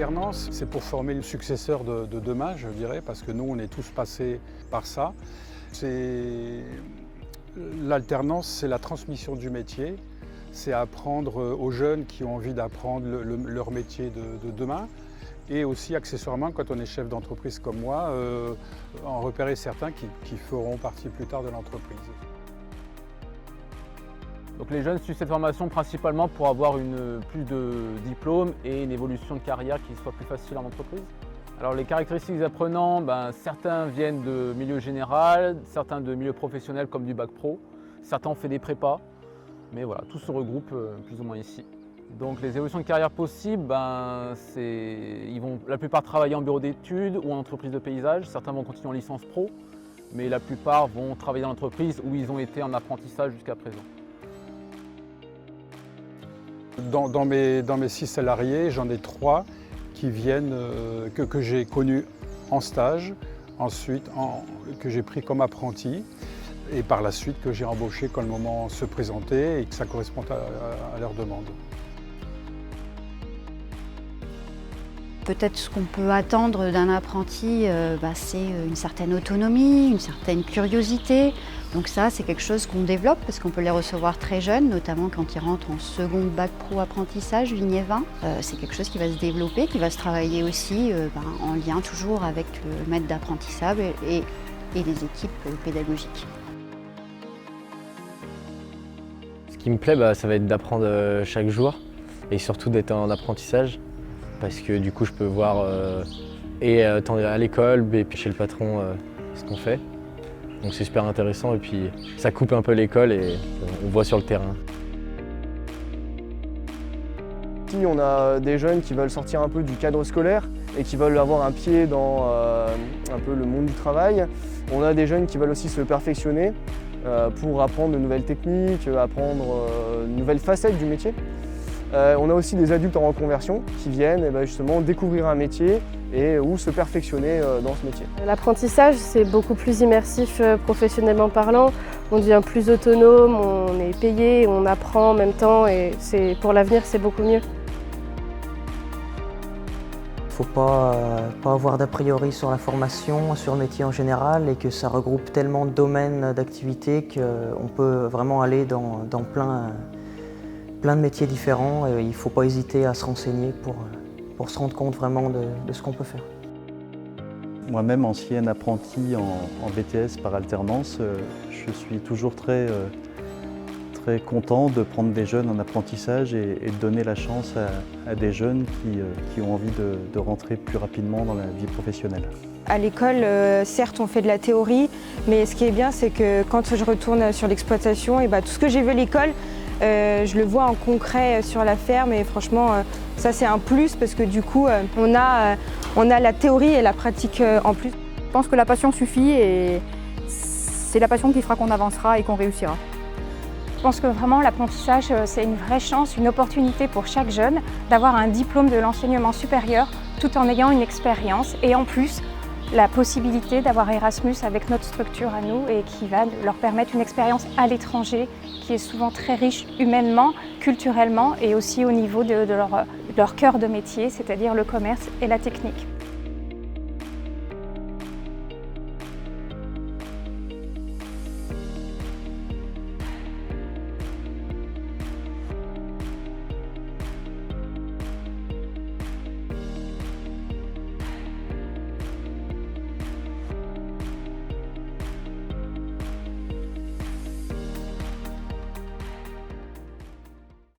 L'alternance, c'est pour former le successeur de demain, je dirais, parce que nous, on est tous passés par ça. L'alternance, c'est la transmission du métier, c'est apprendre aux jeunes qui ont envie d'apprendre leur métier de demain, et aussi accessoirement, quand on est chef d'entreprise comme moi, en repérer certains qui feront partie plus tard de l'entreprise. Donc les jeunes suivent cette formation principalement pour avoir plus de diplômes et une évolution de carrière qui soit plus facile en entreprise. Alors les caractéristiques des apprenants, certains viennent de milieu général, certains de milieu professionnel comme du bac pro, certains ont fait des prépas, mais voilà, tout se regroupe plus ou moins ici. Donc les évolutions de carrière possibles, ils vont la plupart travailler en bureau d'études ou en entreprise de paysage, certains vont continuer en licence pro, mais la plupart vont travailler dans l'entreprise où ils ont été en apprentissage jusqu'à présent. Dans mes 6 salariés, j'en ai 3 qui viennent, que j'ai connus en stage, ensuite que j'ai pris comme apprenti et par la suite que j'ai embauché quand le moment se présentait et que ça correspond à leurs demandes. Peut-être ce qu'on peut attendre d'un apprenti, c'est une certaine autonomie, une certaine curiosité. Donc ça, c'est quelque chose qu'on développe parce qu'on peut les recevoir très jeunes, notamment quand ils rentrent en seconde bac pro apprentissage, lignée 20. C'est quelque chose qui va se développer, qui va se travailler aussi en lien toujours avec le maître d'apprentissage et les équipes pédagogiques. Ce qui me plaît, ça va être d'apprendre chaque jour et surtout d'être en apprentissage. Parce que du coup je peux voir tant à l'école et puis chez le patron ce qu'on fait. Donc c'est super intéressant et puis ça coupe un peu l'école et on voit sur le terrain. Ici on a des jeunes qui veulent sortir un peu du cadre scolaire et qui veulent avoir un pied dans un peu le monde du travail. On a des jeunes qui veulent aussi se perfectionner pour apprendre de nouvelles techniques, apprendre de nouvelles facettes du métier. On a aussi des adultes en reconversion qui viennent justement découvrir un métier ou se perfectionner dans ce métier. L'apprentissage, c'est beaucoup plus immersif professionnellement parlant. On devient plus autonome, on est payé, on apprend en même temps et pour l'avenir, c'est beaucoup mieux. Il ne faut pas avoir d'a priori sur la formation, sur le métier en général et que ça regroupe tellement de domaines d'activité qu'on peut vraiment aller dans plein de métiers différents et il ne faut pas hésiter à se renseigner pour se rendre compte vraiment de ce qu'on peut faire. Moi-même, ancien apprenti en BTS par alternance, je suis toujours très content de prendre des jeunes en apprentissage et de donner la chance à des jeunes qui ont envie de rentrer plus rapidement dans la vie professionnelle. À l'école, certes, on fait de la théorie, mais ce qui est bien, c'est que quand je retourne sur l'exploitation, tout ce que j'ai vu à l'école, je le vois en concret sur la ferme et franchement, ça c'est un plus parce que du coup, on a la théorie et la pratique en plus. Je pense que la passion suffit et c'est la passion qui fera qu'on avancera et qu'on réussira. Je pense que vraiment l'apprentissage, c'est une vraie chance, une opportunité pour chaque jeune d'avoir un diplôme de l'enseignement supérieur tout en ayant une expérience et en plus, la possibilité d'avoir Erasmus avec notre structure à nous et qui va leur permettre une expérience à l'étranger qui est souvent très riche humainement, culturellement et aussi au niveau de leur cœur de métier, c'est-à-dire le commerce et la technique.